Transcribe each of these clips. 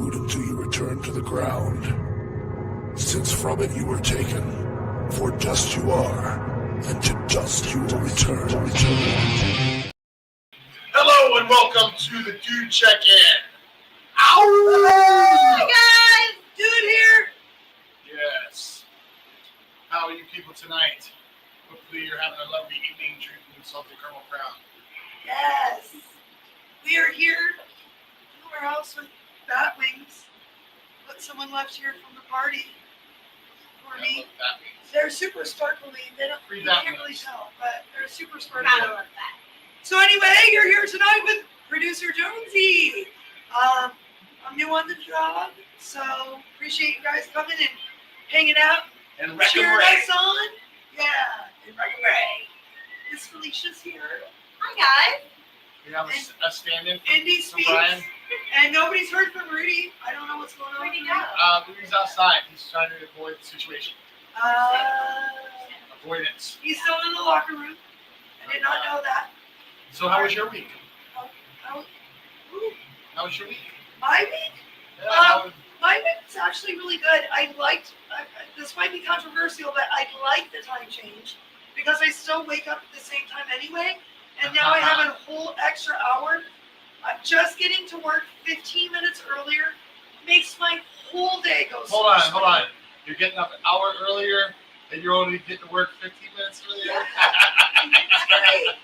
food until you return to the ground, since from it you were taken. For dust you are, and to dust you will return. Hello and welcome to the Dude Check-In. Ow! Hey guys, Dude here. Yes. How are you people tonight? Hopefully you're having a lovely evening drinking salted caramel crown. Yes, we are here in the warehouse with bat wings. But someone left here from the party for me. That means. They're super sparkly. They don't. Free You bat can't really wings. tell, but they're super sparkly. I love that. So anyway, you're here tonight with producer Jonzey. I'm new on the job, so appreciate you guys coming and hanging out, And cheering us on. Yeah, and Wreck 'em Ray. Miss Felicia's here. Hi guys. We have a stand-in for Indy speaks, Brian. and nobody's heard from Rudy. I don't know what's going on. Where'd he go? He's outside. He's trying to avoid the situation. Avoidance. He's still in the locker room. I did not know that. So how was your week? Ooh, How was your week? my week? Yeah, My week's actually really good. I liked, this might be controversial, but I like the time change because I still wake up at the same time anyway. And now I have a whole extra hour. Just getting to work 15 minutes earlier makes my whole day go so much Hold on. You're getting up an hour earlier and you're only getting to work 15 minutes earlier? Yeah. It's great.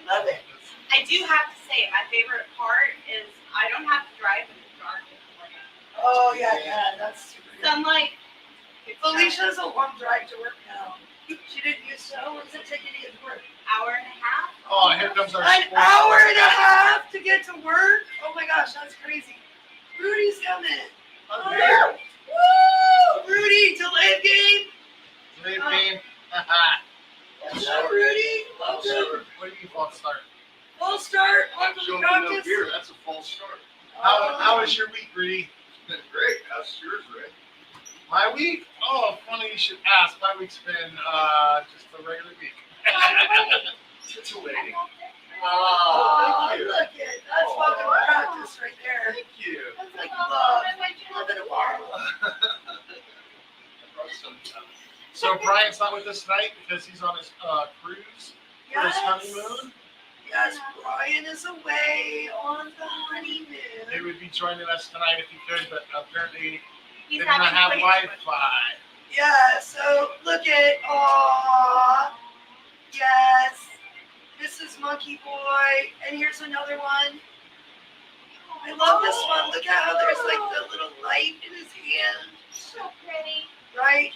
I love it. I do have to say, my favorite part is I don't have to drive in the dark in the morning. Oh, yeah, that's super So good. I'm like, Felicia has a long drive to work now. She didn't used to. How long does it take you to get to work? hour and a half. Oh, here comes our An sports hour bar. and a half to get to work? Oh my gosh, that's crazy. Rudy's coming. I'm here. Woo! Rudy, delayed game. Today, Oh. game. What's up, Rudy? Welcome. What do you want to start? Full start. Welcome to practice. That's a false start. How was your week, Rudy? It's been great. How's yours, Ray? My week? Oh, funny you should ask. My week's been just a regular week. It's a lady. Oh, thank you. look it. That's welcome to practice right there. Thank you. That's like love. Love in a bar. So Brian's not with us tonight because he's on his cruise for his honeymoon. Yes, Brian is away on the He honeymoon. would be joining us tonight if he could, but apparently He's they do not have having way too much Wi-Fi. Yeah, so look at, aw, yes, this is Monkey Boy, and here's another one. I love this one. Look at how there's like the little light in his hand, So pretty. right?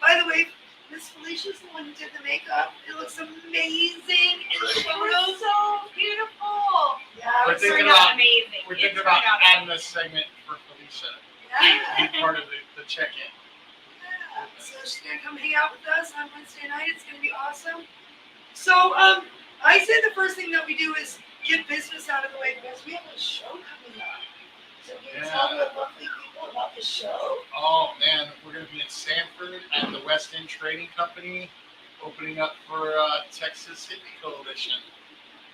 By the way, Miss Felicia's the one who did the makeup. It looks amazing in the It was photos. so beautiful. Yeah, We're it's thinking Turned about- out amazing. We're It thinking turned about out adding this segment for Felicia to yeah. be part of the check-in. Yeah, so she's gonna come hang out with us on Wednesday night. It's gonna be awesome. So, I say the first thing that we do is get business out of the way because we have a show coming up. So can you tell the lovely people about the show? Oh man, we're gonna be in Sanford at the West End Trading Company, opening up for Texas Hippie Coalition.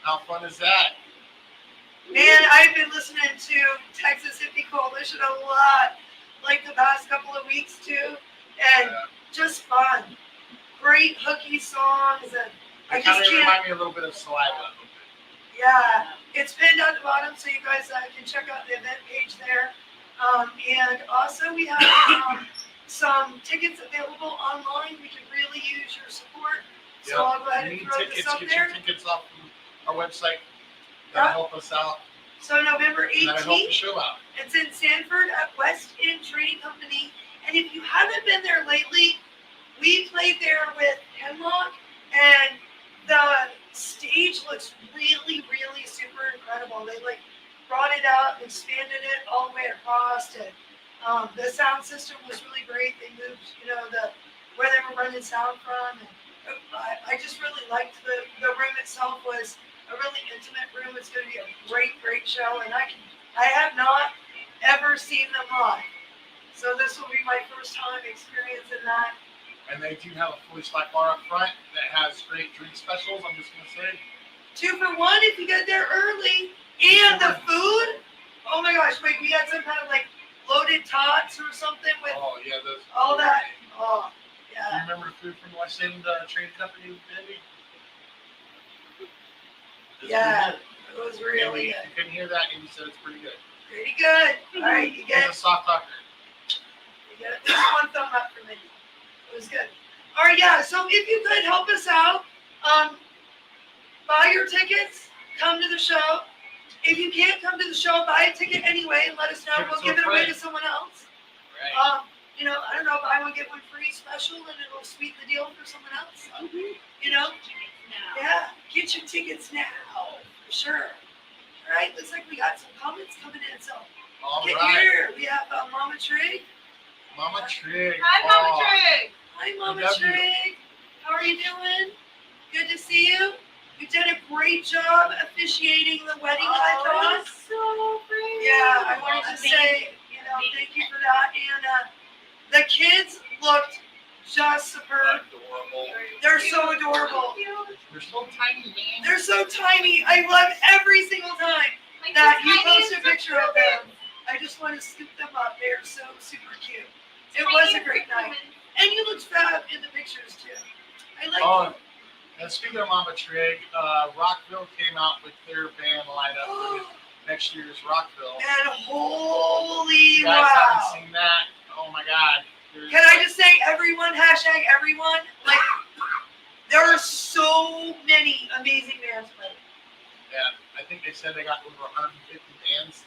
How fun is that? Man, I've been listening to Texas Hippie Coalition a lot, like the past couple of weeks too, and just fun. Great hooky songs, and I It kind just of can't. remind me a little bit of Saliva. Yeah, it's pinned at the bottom, so you guys can check out the event page there. And also we have some tickets available online. We can really use your support. So I'll go ahead and Need throw tickets, this up get there. your tickets off from our website. That'll Yeah. help us out. So November And that'll help the 18th, show out. it's in Sanford at West End Trading Company. And if you haven't been there lately, we played there with Hemlock, and the stage looks really, really super incredible. They like brought it out and expanded it all the way across, and the sound system was really great. They moved, where they were running sound from, and I just really liked the room itself. Was a really intimate room. It's going to be a great, great show, and I have not ever seen them live, so this will be my first time experiencing that. And they do have a fully stocked bar up front that has great drink specials. I'm just gonna say, 2 for 1 if you get there early, and the food. Oh my gosh, wait, we had some kind of like loaded tots or something with Oh yeah, those. all that. Oh, You yeah. remember the food from West End Trading Company, Debbie? It's Yeah, pretty it was good. really You good. couldn't hear that, and you said it's pretty good. Pretty good. All right, you He's get a soft talker. at least one thumb up from me. It was good. All right, yeah. So if you could help us out, buy your tickets, come to the show. If you can't come to the show, buy a ticket anyway and let us know. Give it We'll to give a it away friend. to someone else. Right. You know, I don't know, buy one get one free special, and it'll sweeten the deal for someone else. You know, yeah. Get your tickets now for sure. All right, looks like we got some comments coming in. So All get right. here. We have Mama Trig. Mama Trig. Hi, Mama Trig. Hi, Mama love you. Trig. How are you doing? Good to see you. You did a great job officiating the wedding, I thought. So great. Yeah, I wanted to say, you know, thank you for that. And the kids looked just superb. Adorable. They're so adorable. They're so tiny, man. They're so tiny. I love every single time Like that the you tiniest post a picture of children. them. I just want to scoop them up. They're so super cute. It was a great night. And you looked fab in the pictures too. I like Oh, and speaking of Mama Trig, Rockville came out with their band lineup for it. next year's Rockville. And holy You guys wow. haven't seen that? Oh my God. Can I just say everyone, hashtag everyone? Like, there are so many amazing bands playing. Yeah, I think they said they got over 150 bands.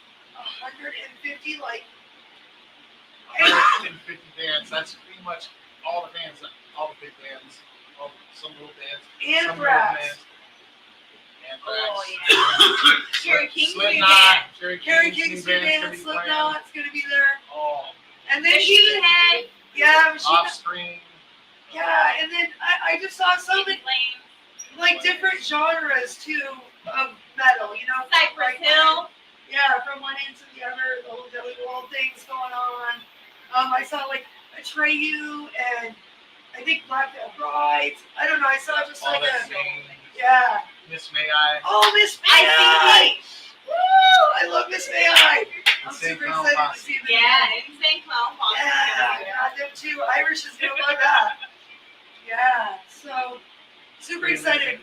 150, like, 150 bands. That's pretty much all the bands, all the big bands, some little bands, some little Anthrax. bands. Oh, Anthrax. Cherry King's new Slipknot. Carrie King's Kingston new band's band, gonna be playing. Slipknot's gonna be there. Oh, And then Machine even, Head. yeah, Machine Head. Offspring. Yeah, and then I just saw so many, Flame. like, different genres too of metal, you know? Cypress like, Hill. Yeah, from one end to the other, the whole Billy Wall things going on. I saw like Atreyu and I think Black Veil Brides. I don't know. I saw just All like that a singing. yeah. Miss May I. Oh, Miss May I. Woo! I love Miss May I. I'm Insane super Clown excited to Posse. see them. Yeah, Insane Clown Posse. Yeah, got them too. Irish is gonna love that. Yeah. So super excited.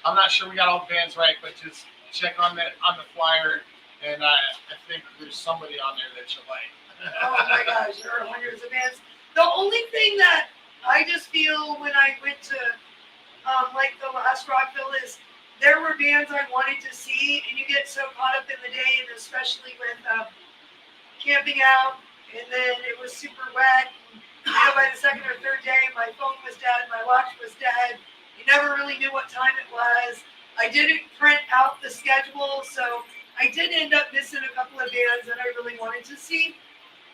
I'm not sure we got all the bands right, but just check on the flyer, and I think there's somebody on there that you like. Oh my gosh, there are hundreds of bands. The only thing that I just feel when I went to like the last Rockville is there were bands I wanted to see, and you get so caught up in the day, and especially with camping out, and then it was super wet. And, you know, by the second or third day, my phone was dead, my watch was dead. You never really knew what time it was. I didn't print out the schedule, so I did end up missing a couple of bands that I really wanted to see.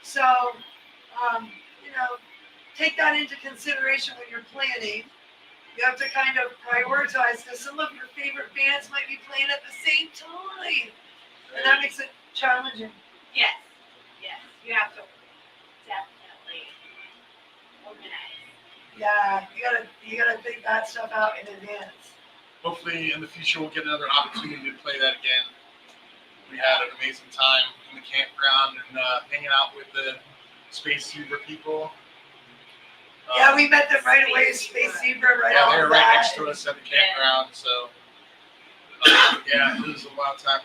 So, you know, take that into consideration when you're planning. You have to kind of prioritize because some of your favorite bands might be playing at the same time. And that makes it challenging. Yes. Yes. You have to definitely organize. Yeah, you gotta think that stuff out in advance. Hopefully, in the future, we'll get another opportunity to play that again. We had an amazing time in the campground and hanging out with the Space Zebra people. Yeah, we met them right away, Space Zebra, right Yeah, off they were the right bat. next to us at the campground, so yeah, it was a wild time.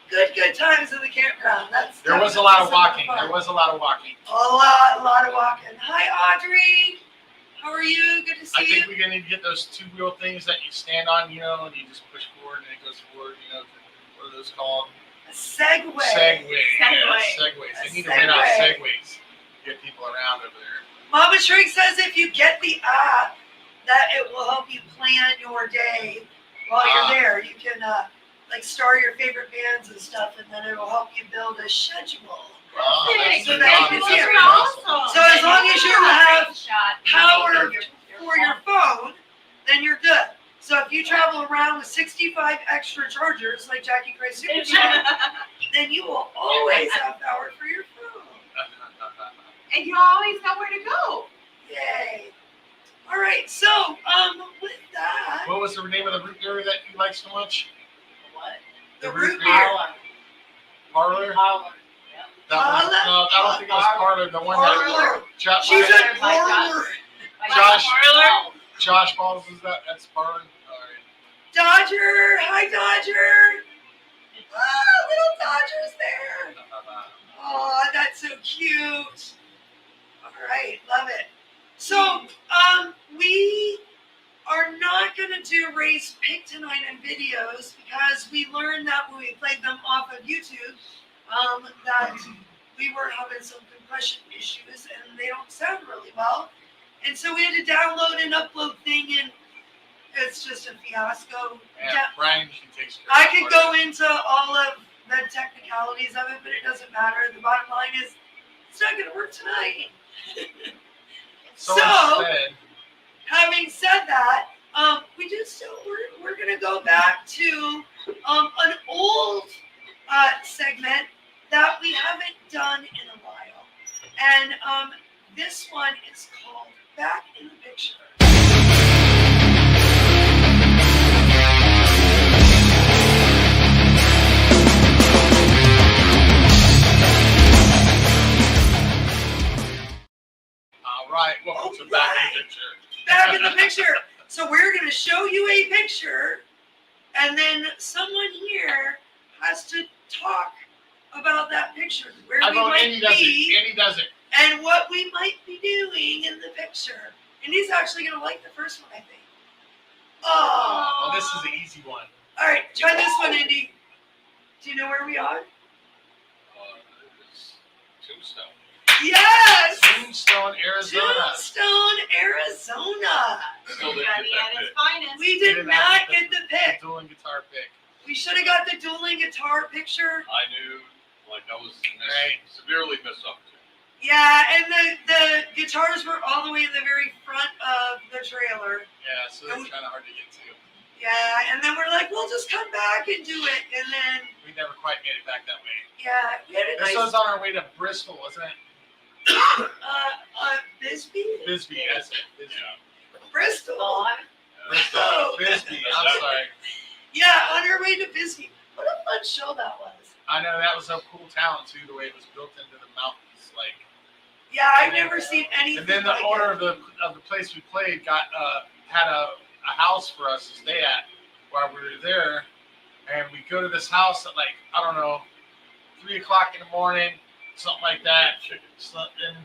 Good times in the campground. That's There was a lot of definitely walking. some of the There was a lot of walking. fun. A lot of walking. Hi, Audrey. How are you? Good to I see you. think we're gonna need to get those two-wheel things that you stand on, you know, and you just push forward and it goes forward. You know, what are those called? A Segway. Segway. Yeah, Segway. segways. They A need to rent out Segway. segways. To get people around over there. Mama Shrink says if you get the app, that it will help you plan your day while Ah. you're there. You can like star your favorite bands and stuff, and then it will help you build a schedule. Oh, that's So so that awesome. you That's can pretty see awesome. So as long as you have power for for your phone, then you're good. So if you travel around with 65 extra chargers, like Jackie Gray Superstar, then you will always have power for your phone. And you always know where to go. Yay. All right, so with that, What was the name of the root beer that you like so much? What? The root beer. Parlor? Holler. That was, no, I don't think it was Parlor. The one Parlor. that Josh, She said My God. parlor. Josh Balls is that? That's Parlor. All right. Dodger. Hi, Dodger. Ah, little Dodger's there. Oh, that's so cute. All right, love it. So, we are not going to do race pick tonight in videos because we learned that when we played them off of YouTube, that we were having some compression issues and they don't sound really well. And so we had to download and upload thing, and it's just a fiasco. Yeah, Brian, she takes care I of could it. go into all of the technicalities of it, but it doesn't matter. The bottom line is, it's not going to work tonight. So So, instead, having said that, we're going to go back to an old segment that we haven't done in a while, and this one is called Back in the Picture. all right, welcome to Back in the Picture. Back in the picture. So we're going to show you a picture, and then someone here has to talk about that picture, where I we vote might Andy does be, it. Andy does it. and what we might be doing in the picture. And he's actually going to like the first one, I think. Oh. Well, this is the easy one. All right, try this one, Andy. Do you know where we are? It's Tombstone. Yes! Tombstone, Arizona. Tombstone, Arizona. Still didn't Johnny get at that his pick. finest. We did not get the pick. Dueling guitar pick. We should have got the dueling guitar picture. I knew, like, I was Right. severely missed opportunity. Yeah, and the guitars were all the way in the very front of the trailer. Yeah, so that's kind of hard to get to. Yeah, and then we're like, we'll just come back and do it. And then, We never quite made it back that way. yeah, we had a This nice, was on our way to Bristol, wasn't it? Bisbee? Bisbee, that's it. Bisbee. Bristol. Bristol. Oh. Bisbee, I'm sorry. Yeah, on our way to Bisbee. What a fun show that was. I know that was a cool town too, the way it was built into the mountains. Like, Yeah, I've never seen anything and then the like owner it. of the place we played had a house for us to stay at while we were there, and we go to this house at like, I don't know, 3 o'clock in the morning, something like that. And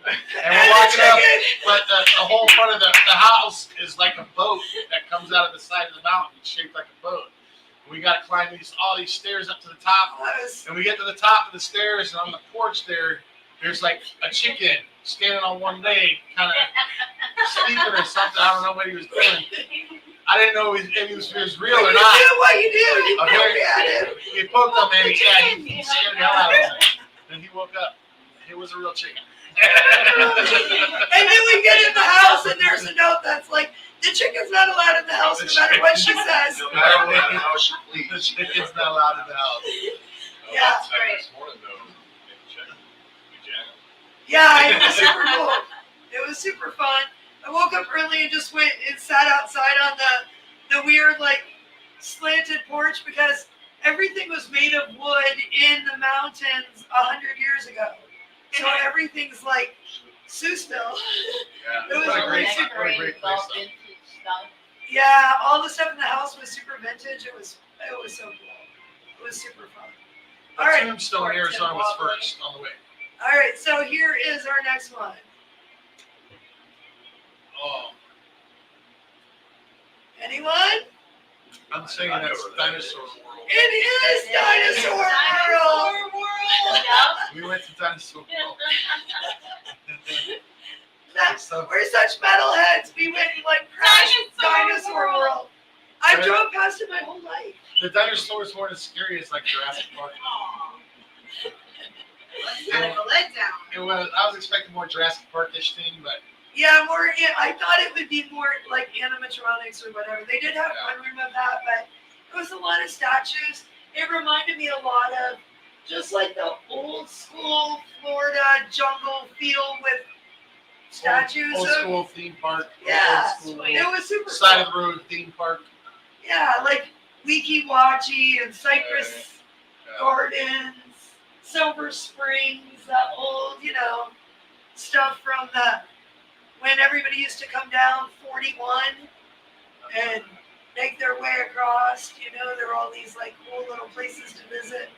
we're walking up, but the whole front of the house is like a boat that comes out of the side of the mountain, shaped like a boat. We got to climb all these stairs up to the top, and we get to the top of the stairs, and on the porch there's like a chicken standing on one leg, kind of sleeping or something. I don't know what he was doing. I didn't know if he was real or You not. do what you do. You Okay. poke at him. We poked him, and he scared the hell out of him. Then he woke up. It was a real chicken. And then we get in the house, and there's a note that's like, the chicken's not allowed in the house no matter what she says. No matter what house you The please. chicken's not allowed in the house. Yeah. That's next morning, though. Check. We jammed. Yeah, it was super cool. It was super fun. I woke up early and just went and sat outside on the weird, like, slanted porch because everything was made of wood in the mountains 100 years ago. So everything's like Sioux still. Yeah. It was What a really great place, though. Yeah, all the stuff in the house was super vintage. It was so cool. It was super fun. All right. Tombstone, Arizona was first on the way. All right, so here is our next one. Oh, Anyone? I'm saying that's Dinosaur World. It is Dinosaur World. We went to Dinosaur World. So, We're such metalheads. We went and like crashed Dinosaur World. I drove past it my whole life. the dinosaurs weren't as scary as like Jurassic Park. It was. I was expecting more Jurassic Park-ish thing, but Yeah, more. Yeah, I thought it would be more like animatronics or whatever. They did have one room of that, but it was a lot of statues. It reminded me a lot of just like the old school Florida jungle feel with statues. old of, school theme park. Yeah. Old school it was super side cool. of the road theme park. Yeah, like Weeki Wachi and Cypress Gardens, Silver Springs, that old, stuff from when everybody used to come down 41 and make their way across. There were all these like cool little places to visit.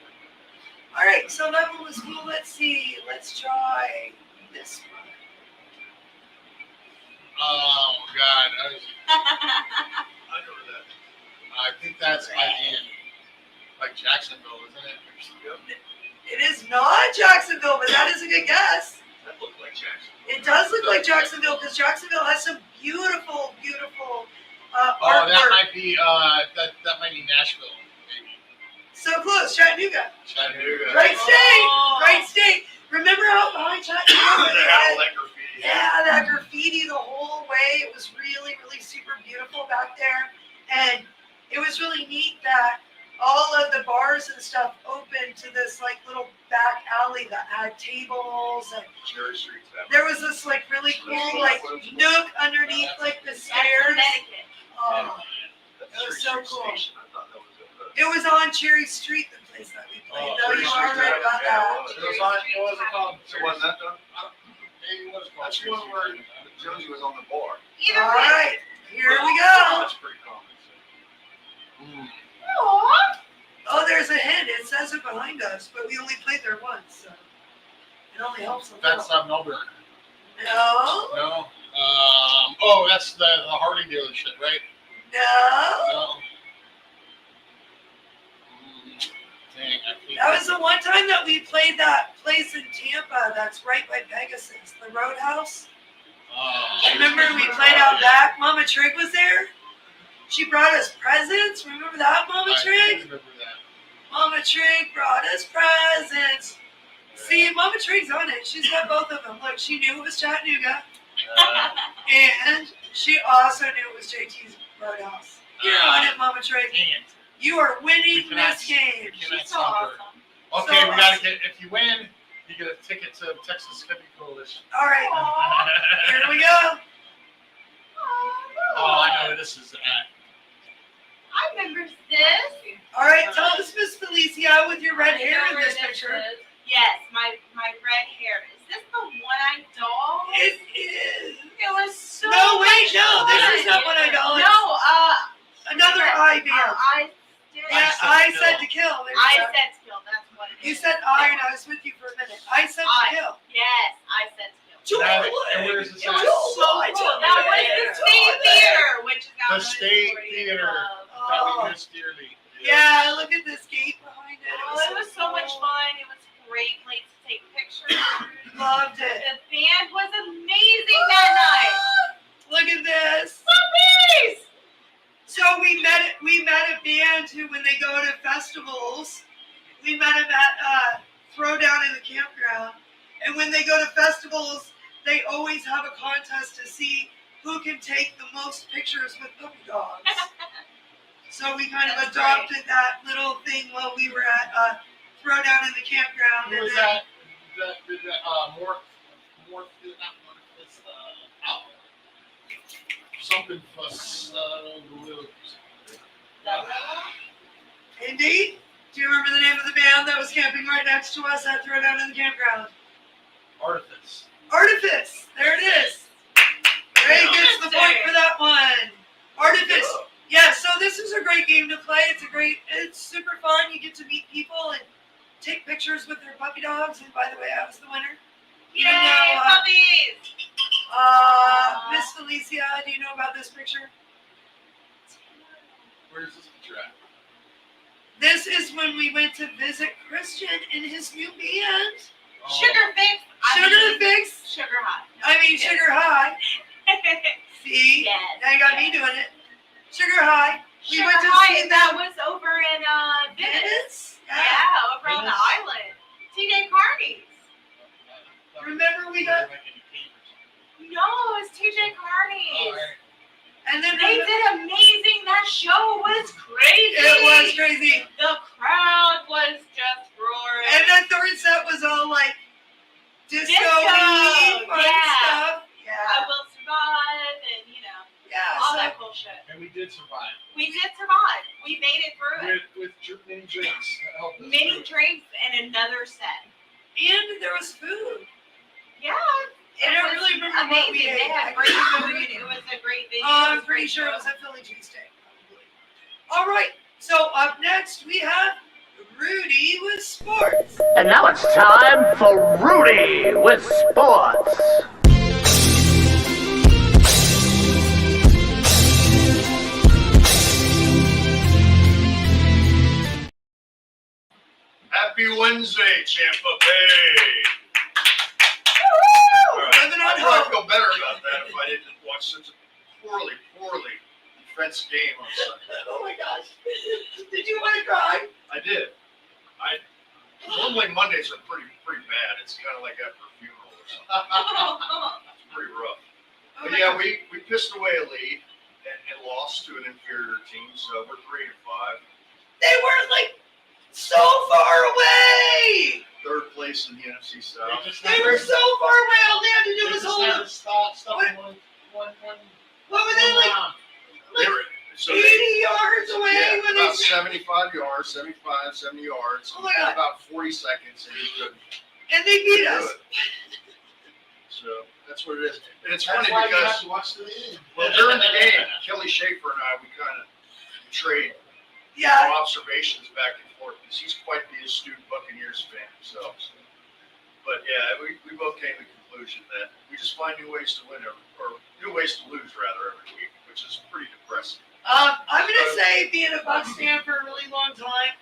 All right, so that one was cool. Let's see. Let's try this one. Oh God, I know where that. I think that's IBM, like Jacksonville, isn't it? Yep. It is not Jacksonville, but that is a good guess. That looked like Jackson. It does look like Jacksonville because Jacksonville has some beautiful, beautiful Oh, artwork. that might be that might be Nashville, maybe. So close, Chattanooga. Chattanooga. Right state, Oh. right state. Remember how behind Chattanooga they had That graffiti. yeah, that graffiti the whole way. It was really, really super beautiful back there. And it was really neat that all of the bars and stuff opened to this like little back alley that had tables and Cherry Street's that. there was this like really cool like nook underneath like the That's stairs. Connecticut. Oh, That's That was Cherry so Street cool. Station. I thought that was it was on Cherry Street, the place that we played. Oh, No, Cherry you Street, are right about yeah, that. It was on. What was it called? So wasn't that done? Maybe it was called. That's one where Jonzey was on the bar. Either All way. right, here we go. That's pretty common. Aw. Oh, there's a hint. It says it behind us, but we only played there once, so it only helps a That's little. Melbourne. No, No. Oh, that's the Harley dealership, right? no. No. Dang, I can't. That was the one time that we played that place in Tampa that's right by Pegasus, the Roadhouse. Remember we played out back? Mama Trig was there. She brought us presents. Remember that, Mama I Trig? remember that. Mama Trig brought us presents. See, Mama Trig's on it. She's got both of them. Look, she knew it was Chattanooga, and she also knew it was JT's Roadhouse. You're on it, Mama Trig. Dang it. You are winning We cannot- this game. we cannot She's so stop her. awesome. Okay, So we gotta awesome. get. If you win, you get a ticket to Texas Hippie Coalition. All right, Aw. here we go. Oh, I know who this is at. I remember this. All right, tell us, Miss Felicia, with your red hair in this picture. Yes, my red hair. Is this the one-eyed doll? It is. It was so No, wait, much no, this fun. is not what I know. No, Another eye band. I did. Yeah, I said to kill. There you I go. said to kill. That's what it is. You said I, and I was with you for a minute. I said to kill. Yes, I said to kill. Now, and where is this It at? was so cool. That was the State Theater, which is now The State Theater. That Oh. we missed dearly. Yeah, look at this gate behind it. Oh, it was so much fun. It was a great place to take pictures. Loved The it. band was amazing that night. Look at this. Puppies! So we met a band who, when they go to festivals, we met them at Throwdown in the campground. And when they go to festivals, they always have a contest to see who can take the most pictures with puppy dogs. So we kind of That's adopted that little thing while we were at Throwdown in the campground. Who was And then- that? More, not Morpheus, something fuss, Indeed. Do you remember the name of the band that was camping right next to us at Throwdown in the campground? Artifice. Artifice. There it is. Ray Yeah. gets the point for that one. Artifice. Yeah, so this is a great game to play. It's super fun. You get to meet people and take pictures with their puppy dogs. And by the way, I was the winner. Yay, Even though, puppies! Miss Felicia, do you know about this picture? Where's this picture at? This is when we went to visit Christian in his new band. Oh, Sugar Fix. Sugar Fix. Sugar High. I mean, Sugar High. See? Yes. Now you got me doing it. Sugar High. We Sugar went to High, see that them. was over in Venice. Venice? Yeah, over on the Venice. island. TJ Carney's. Remember we got, No, it was TJ Carney's. Alright. and then They did amazing. That show was crazy. it was crazy. The crowd was just roaring. And the third set was all like disco Disco, fun yeah. stuff. I Yeah. will survive, and Yeah. all So that cool bullshit. And we did survive. We did survive. We made it through it. With many drinks. That helped us Many through. drinks and another set. And there was food. Yeah. I don't was really remember what we amazing. ate. They had great food. It was a great venue. I'm pretty sure it was a Philly cheesesteak. All right. So up next we have Rudy with sports. And now it's time for Rudy with sports. Happy Wednesday, Champa Bay. Living on I'd probably hope. feel better about that if I didn't watch such a poorly defense game on Sunday. Oh my gosh. Did you want to cry? I did. Normally Mondays are pretty bad. It's kind of like after a funeral or something. It's pretty rough. Oh But my yeah, gosh. we pissed away a lead and lost to an inferior team, so we're 3-5. They were like so far away. Third place in the NFC South. They were so far away. All they had to do was hold them. Stop What? one What were they like? round. They were, so 80 they, yards away yeah, when about they 75 yards, 70 yards. Oh my God. About 40 seconds, and he couldn't and they beat do us. it. So that's what it is. And it's That's funny why you have because, to watch the game. well, during the game, Kelly Schaefer and I, we kind of trade Yeah. observations back and forth because he's quite the astute Buccaneers fan himself. But yeah, we both came to the conclusion that we just find new ways to win or new ways to lose rather every week, which is pretty depressing. I'm gonna say, being a Bucs fan for a really long time,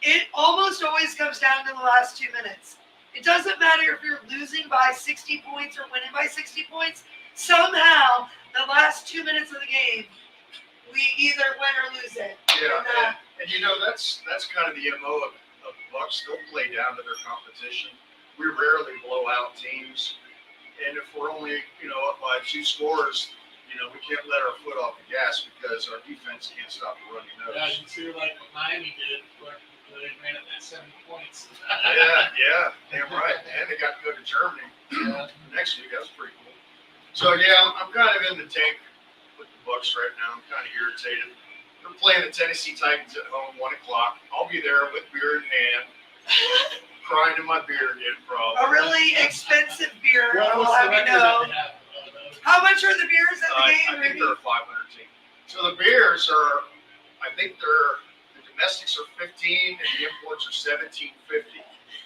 it almost always comes down to the last 2 minutes. It doesn't matter if you're losing by 60 points or winning by 60 points. Somehow, the last 2 minutes of the game, we either win or lose it. Yeah, and you know that's kind of the MO of the Bucs. They'll play down to their competition. We rarely blow out teams, and if we're only up by 2 scores, we can't let our foot off the gas because our defense can't stop the running nose. Yeah, you see like what Miami did, where they ran at that 70 points. Yeah, damn right. And they got to go to Germany next week. That was pretty cool. So yeah, I'm kind of in the tank with the Bucs right now. I'm kind of irritated. They're playing the Tennessee Titans at home, 1 o'clock. I'll be there with beer in hand, crying in my beer again, probably. A really expensive beer. What I'll was the have you record know. that they have? How much are the beers at the I game, think Rudy? they're a 500 team. So the beers are, the domestics are 15 and the imports are 17.50.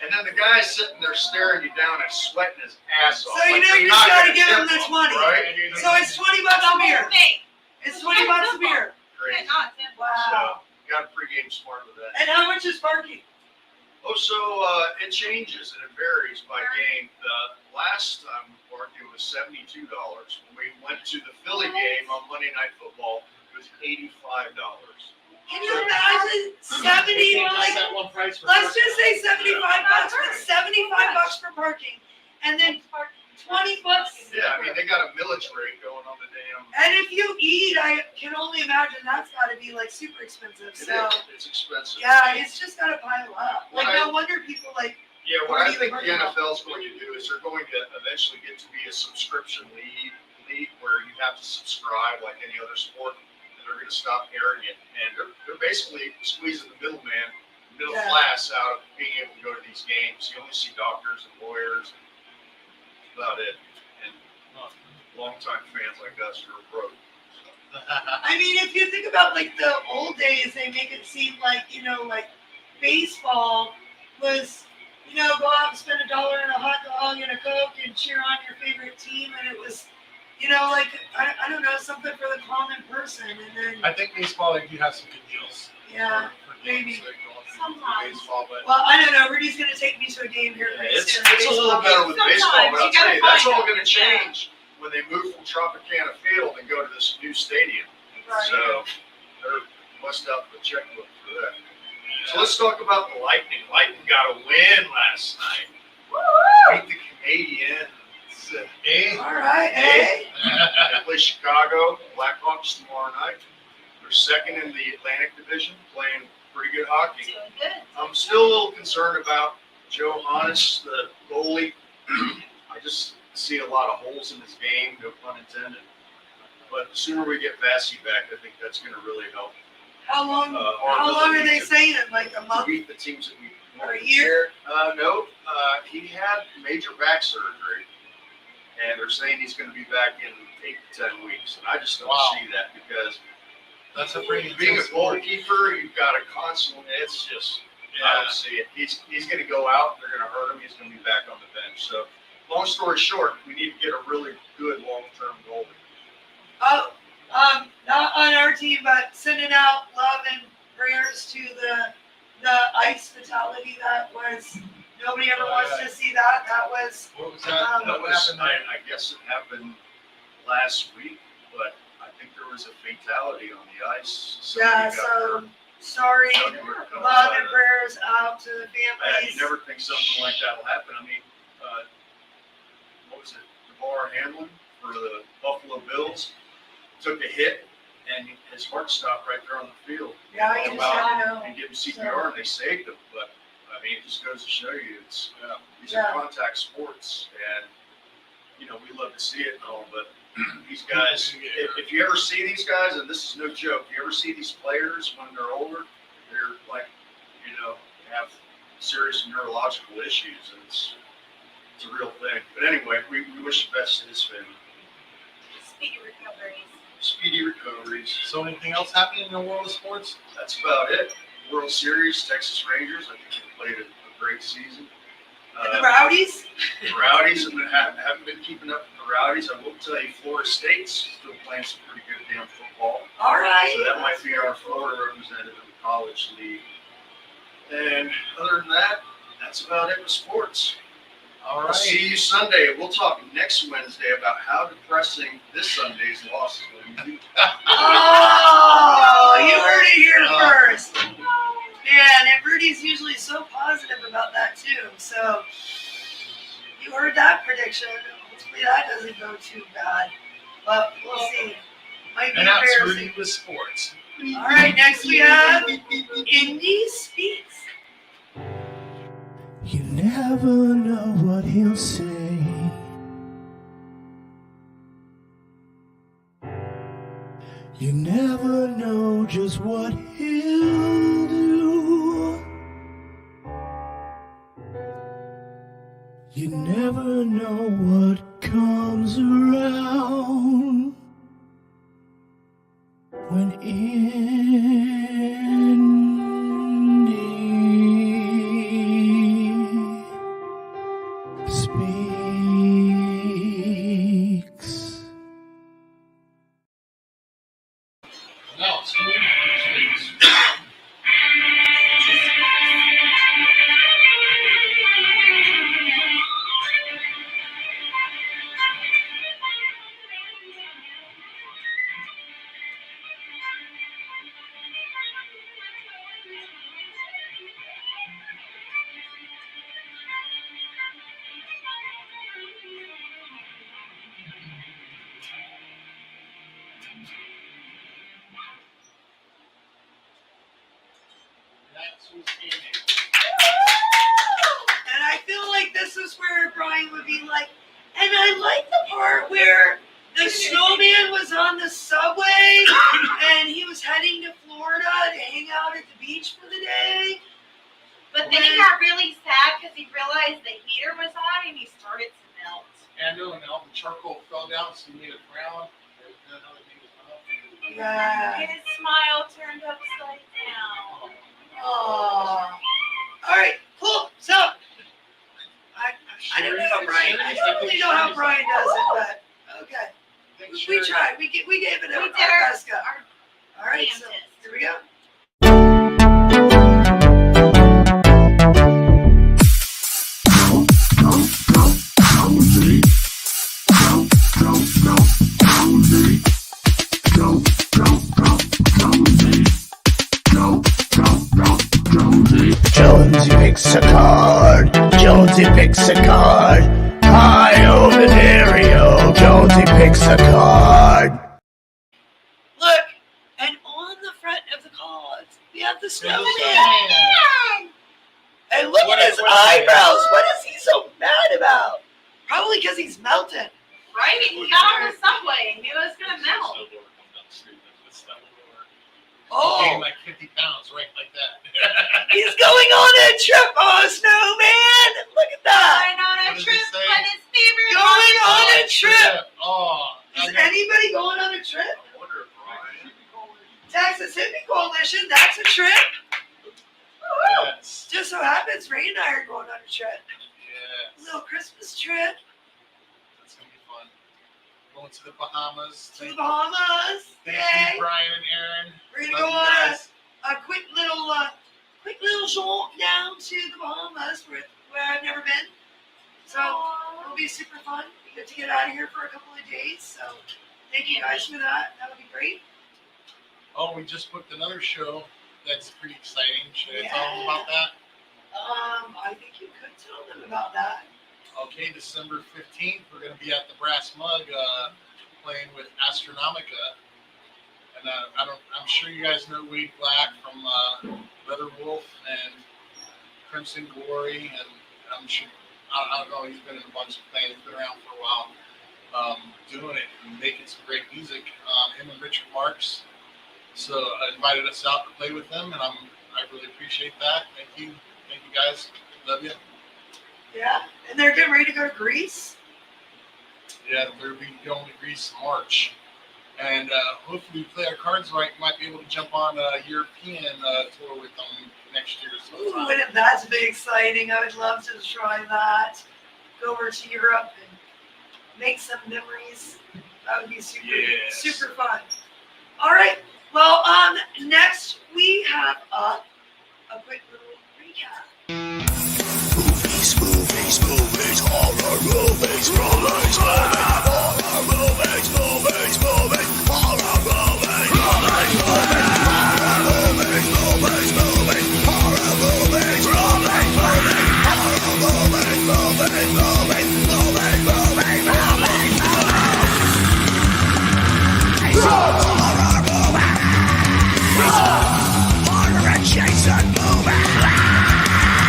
And then the guy's sitting there staring you down and sweating his ass off. So you like know you're you just not gotta gonna give him tip the 20. Right? So it's $20 The a whole beer. thing. It's $20 a beer. Crazy. Not simple. Wow. So, got to pregame smart with that. And how much is parking? Oh, so it changes and it varies by game. The last time we parked, it was $72. When we went to the Philly game on Monday Night Football, it was $85. Can you imagine 70? Like, Set one price for let's first. just say $75 for $75 for parking, and then $20. Yeah, I mean, they got a millage rate going on the damn. And if you eat, I can only imagine that's got to be like super expensive. It So is. It's expensive. yeah, it's just got to pile up. Like Right. no wonder people like. Yeah, what I Party think the NFL is going to do is they're going to eventually get to be a subscription league where you have to subscribe like any other sport, and they're going to stop airing it. And they're basically squeezing the middle Yeah. class out of being able to go to these games. You only see doctors and lawyers. That's about it. And longtime fans like us who are broke. I mean, if you think about like the old days, they make it seem like like baseball was go out and spend $1 and a hot dog and a Coke and cheer on your favorite team, and it was like I don't know, something for the common person, and then I think baseball, they do have some good deals. yeah. for maybe. games that go on Sometimes. baseball, but Well, I don't know. Rudy's gonna take me to a game here. pretty It's soon. a little better with baseball, Sometimes but I'll you tell gotta you, that's find all it. going to change when they move from Tropicana Field and go to this new stadium. Right. So they're bust out the checkbook for that. So let's talk about the Lightning. Lightning got a win last night. Beat the Canadiens. hey, All right. Hey. They play Chicago Blackhawks tomorrow night. They're second in the Atlantic Division, playing pretty good hockey. Doing good. I'm still a little concerned about Joe Honest, the goalie. I just see a lot of holes in his game, no pun intended. But the sooner we get Vassy back, I think that's going to really help. How long? our How long are ability they to- saying it? Like a To month beat the teams that we or a year? No, he had major back surgery, and they're saying he's going to be back in 8 to 10 weeks. And I just don't Wow. see that because That's a pretty being a intense sport. goalkeeper, you've got to constantly. It's just I don't see it. He's going to go out. They're going to hurt him. He's going to be back on the bench. So, long story short, we need to get a really good long-term goalie. Oh, not on our team, but sending out love and prayers to the ice fatality. That was nobody ever wants to see that. That was What was that? That What was, happened there? I guess it happened last week, but I think there was a fatality on the ice. yeah. Somebody got So hurt. sorry. Somebody got hurt. Love and prayers out to the Man, families. you never think something like that will happen. I mean, what was it? DeVar Hamlin for the Buffalo Bills took a hit, and his heart stopped right there on the field. Yeah, you just never know. And give him CPR, and they saved him. But I mean, it just goes to show you, it's these Yeah. are contact sports, and you know we love to see it and all. But these guys, if you ever see these guys, and this is no joke, you ever see these players when they're older, they're like, you know, have serious neurological issues, and it's a real thing. But anyway, we wish the best to his family. Speedy recoveries. Speedy recoveries. So anything else happening in the world of sports? That's about it. World Series, Texas Rangers. I think they played a great season. And the Rowdies. The Rowdies haven't been keeping up with the Rowdies. I will tell you, Florida State's still playing some pretty good damn football. All right. So that might be our Florida representative in the college league. And other than that, that's about it with sports. All I'll right. see you Sunday. We'll talk next Wednesday about how depressing this Sunday's loss is going to be. Oh, you heard it here first. Man, and Rudy's usually so positive about that too. So you heard that prediction. Hopefully that doesn't go too bad. But we'll see. Might be And that's embarrassing. Rudy with sports. All right, next we have Indy Speaks. You never know what he'll say. You never know just what he'll do. You never know what comes around when Indy speaks. No, it's Rudy speaks. That's who's in it. And I feel like this is where Brian would be like, and I like the part where the snowman was on the subway and he was heading to Florida to hang out at the beach for the day. But then he got really sad because he realized the heater was on and he started to melt. And no, the charcoal fell down, so he made it brown. There's another thing was up. Yeah. His smile turned upside down. Aww. All right, cool. So, I don't know how Brian. I don't really know how Brian does it, but okay. We tried. We gave it We our did our best go. All right, so damnedest. here we go. Jonesy picks a card. Jonesy picks a card. High over Dario. Jonesy picks a card. Look, and on the front of the cards, we have the snowman. And look at his eyebrows. What is he so mad about? Probably because he's melting. Right? He got on the subway and he was gonna melt. Oh, Gained like 50 pounds, right, like that. he's going on a trip. Oh, snowman! Look at that. Going on a What does trip it say? on his favorite Going on a trip. Oh, Is anybody going on a trip? I wonder if Ryan. Texas Hippie Coalition. That's a trip. Woo! yes. Just so happens Ray and I are going on a trip. Yes. A little Christmas trip That's gonna be fun. Going to the Bahamas. to the Bahamas. Thank Yay! you, Brian and Aaron. We're gonna Love go you on guys. a quick little jaunt down to the Bahamas where I've never been. So it'll be super fun. We get to get out of here for a couple of days. So thank you guys for that. That'll be great. Oh, we just booked another show. That's pretty exciting. Should I tell Yeah. them about that? I think you could tell them about that. Okay, December 15th, we're going to be at the Brass Mug playing with Astronomica. And I'm sure you guys know Wade Black from Leather Wolf and Crimson Glory. And I'm sure, I don't know, he's been in a bunch of bands, been around for a while, doing it and making some great music. Him and Richard Marks. So invited us out to play with them, and I really appreciate that. Thank you guys. Love you. Yeah, and they're getting ready to go to Greece. Yeah, we'll be going to Greece in March. And hopefully we play our cards right. We might be able to jump on a European tour with them next year. Ooh, sometime. wouldn't that be exciting? I would love to try that. Go over to Europe and make some memories. That would be super, Yes. super fun. All right. Well, next we have up a quick little recap. Movies, horror movies, horror movies, horror movies, horror movies, horror movies, horror adjacent movies.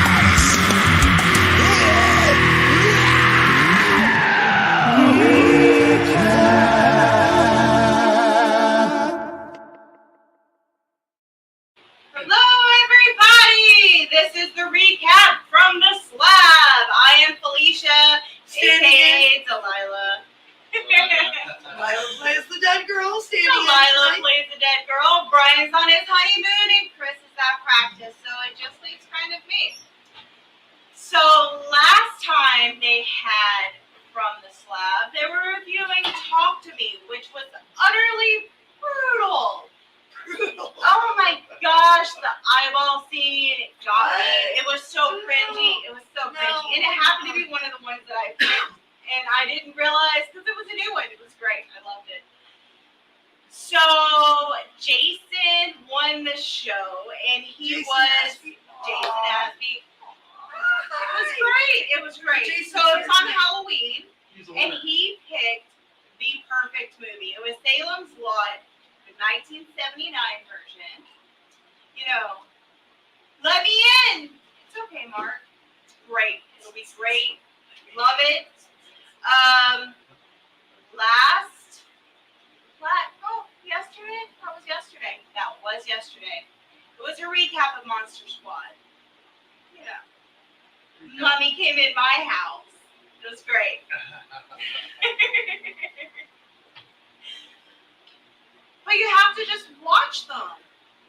Hello, everybody! This is the recap from the slab. I am Felicia, aka Delilah. Lila plays the dead girl standing Delilah in plays the dead girl. Brian's on his honeymoon, and Chris is at practice, so it just leaves kind of me. So last time they had from the slab, they were reviewing Talk to Me, which was utterly brutal. Oh my gosh, the eyeball scene got me. It was so cringy. It was so cringy. And it happened to be one of the ones that I picked. And I didn't realize because it was a new one. It was great. I loved it. So Jason won the show, and he was Jason Aspie. It was great. It was great. So it's on Halloween, He's a and winner. he picked the perfect movie. It was Salem's Lot, the 1979 version. You know, let me in. It's okay, Mark. It's great. It'll be great. Love it. Yesterday? That was yesterday. That was yesterday. It was a recap of Monster Squad. You know, Mummy came in my house. It was great. But you have to just watch them.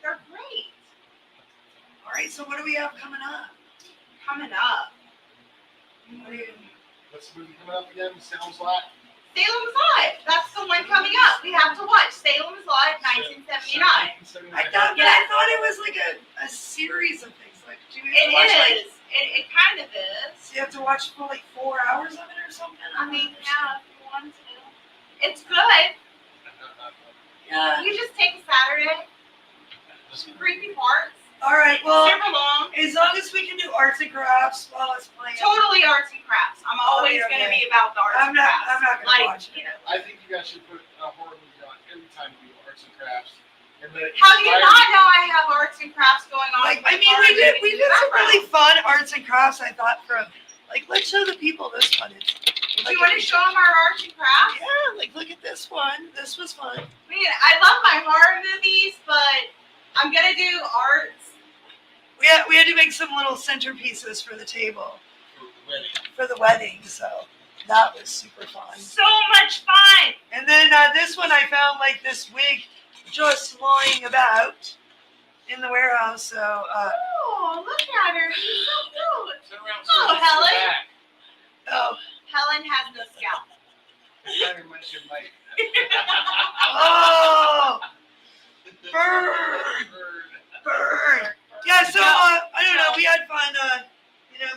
They're great. All right, so what do we have coming up? Coming up. What's the movie coming up again? Salem's Lot? Salem's Lot. That's the one coming up. We have to watch Salem's Lot 1979. I thought it was like a series of things. Like, do we have It to watch is. It kind of is. So you have to watch for like 4 hours of it or something? I mean, yeah, if you want to. It's good. Yeah. You just take a Saturday, some creepy parts, All right, well, super long, as long as we can do arts and crafts while it's playing. totally artsy crafts. I'm always Okay, going to okay. be about the arts I'm and not crafts. gonna watch it. You know. I think you guys should put a horror movie on every time you do arts and crafts. And let it How do you inspire not know I have arts and crafts going on? Like, I mean, we did some really fun arts and crafts. I thought from like, let's show the people this footage. Do you want to show them our arts and crafts? Yeah, like look at this one. This was fun. I mean, I love my horror movies, but I'm gonna do arts. We had to make some little centerpieces for the table for the wedding, so that was super fun. So much fun. And then this one I found like this wig just lying about in the warehouse. So Oh, look at her. She's so cute. Turn around, Oh, so it's Helen. the back. oh Helen has no scalp. That reminds you of Mike. oh bird. Bird. Yeah, so I don't know. We had fun,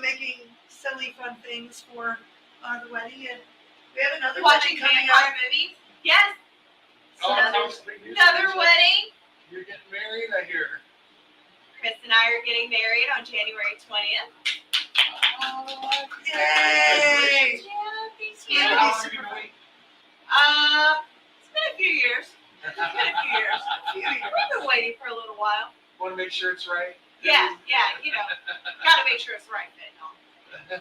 making silly fun things for the wedding, and we have another Watching wedding coming vampire up. movies. Yes. Oh, Another, that's big news. another wedding. You're getting married, I hear. Chris and I are getting married on January 20th. Yay! Yeah, thank Yeah. you. How long are you gonna wait? It's been a few years. It's been a few years. We've been waiting for a little while. Want to make sure it's right? Yeah, gotta make sure it's the right fit. No.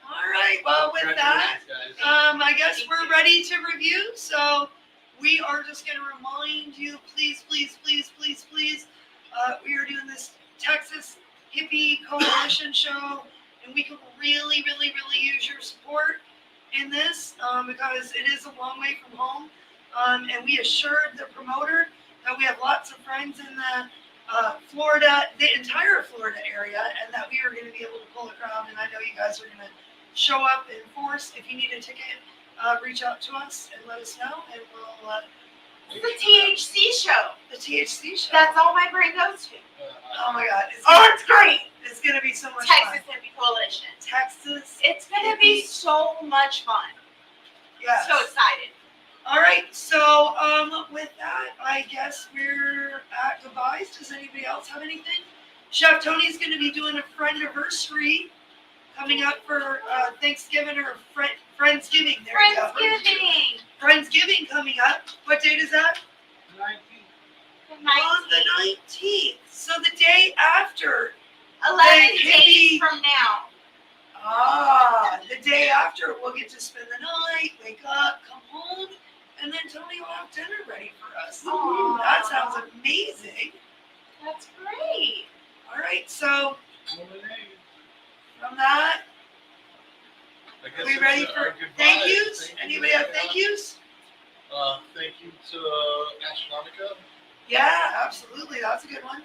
All right. Well, with that, Congratulations, guys. I guess we're ready to review. So we are just going to remind you, please, we are doing this Texas Hippie Coalition show, and we could really use your support in this because it is a long way from home. And we assured the promoter that we have lots of friends in the Florida, the entire Florida area, and that we are going to be able to pull a crowd. And I know you guys are going to show up in force. If you need a ticket, reach out to us and let us know, and we'll. It's the THC show. The THC show. That's all my brain goes to. Oh my God! It's great. It's going to be so much Texas fun. Hippie Coalition. Texas. It's gonna be so much fun. Yes. So excited. All right. So with that, I guess we're at goodbyes. Does anybody else have anything? Chef Tony's going to be doing a friendiversary coming up for Thanksgiving or Friendsgiving. There we go. Friendsgiving. Friendsgiving coming up. What date is that? 19. On the 19th. So the day after. 11 Hey, days Hippie. from now. The day after, we'll get to spend the night, wake up, come home, and then Tony will have dinner ready for us. Aw. That sounds amazing. That's great. All right, so Lemonade. from that, I guess we it's, ready our for goodbyes. thank yous? Thank Anybody you. have thank yous? Thank you to Astronomica. Yeah, absolutely. That's a good one.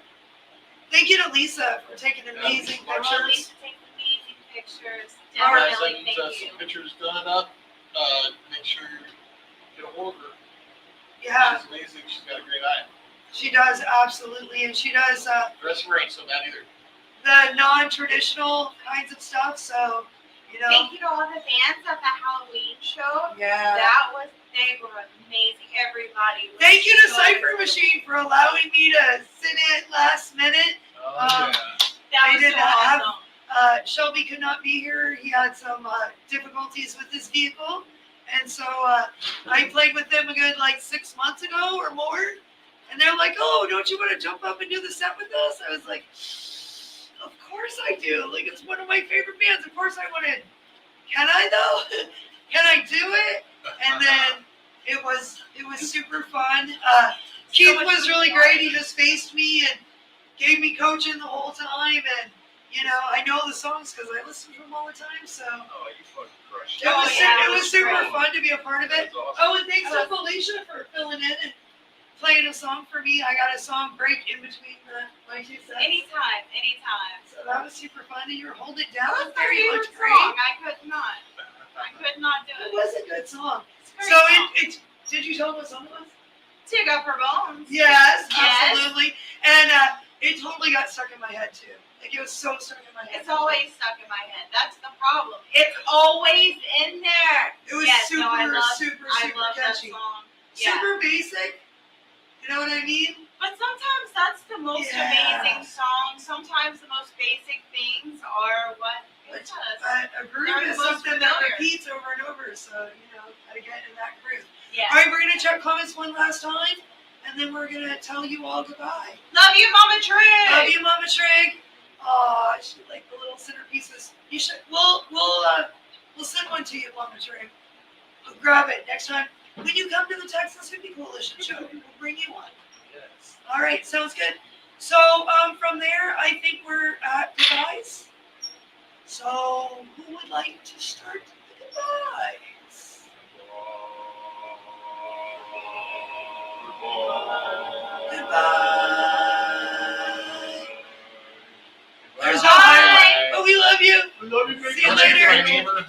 Thank you to Lisa for taking amazing Well, pictures. Lisa takes amazing pictures. All right. Definitely, Send thank you. some pictures done up. Make sure you get a hold of her. Yeah, She's amazing. She's got a great eye. she does, absolutely. And she does The rest of her ain't so bad either. the non-traditional kinds of stuff. So, Thank you to all the bands at the Halloween show. yeah. They were amazing. Everybody. Was Thank you to so Cypher cool. Machine for allowing me to sit in last minute. Oh, Um, That They was did so not have- awesome. Shelby could not be here. He had some difficulties with his vehicle. And so I played with them a good 6 months ago or more. And they're like, oh, don't you want to jump up and do the set with us? I was like, of course I do. It's one of my favorite bands. Of course I want to. Can I though? Can I do it? And then it was super fun. Keith much was really fun. great. He just faced me and gave me coaching the whole time. And, I know the songs because I listen to them all the time. So Oh, you fucking crushed it it. Oh, was, yeah, it it was was super great. fun to be a part of it. That's awesome. Oh, and thanks to Felicia for filling in and playing a song for me. I got a song break in between my two sets. Anytime. So that was super fun. And you were holding it down That was my there. You favorite looked great. song. I could not do It it. was a good song. It's a great So song. it did you tell them what song it was? To go for bones. Yes, Yes. absolutely. And it totally got stuck in my head too. It was so stuck in my head. It's always stuck in my head. That's the problem. It's always in there. It was Yes, super, no, I love super that catchy. song. Yeah. Super basic. You know what I mean? But sometimes that's the most Yeah. amazing song. Sometimes the most basic things are what gets us. A groove They're the is most something that familiar. repeats over and over. So, gotta get in that groove. Yeah. All right, we're going to check comments one last time. And then we're going to tell you all goodbye. Love you, Mama Trig. Love you, Mama Trig. Oh, she like the little centerpieces. You should. We'll We'll send one to you on the train. Grab it next time. When you come to the Texas Hippie Coalition show, we'll bring you one. Yes. All right, sounds good. So from there, I think we're at goodbyes. So who would like to start the goodbyes? Goodbye. There's no highlight, but we love you. We love you, big See you guys. later. My neighbor.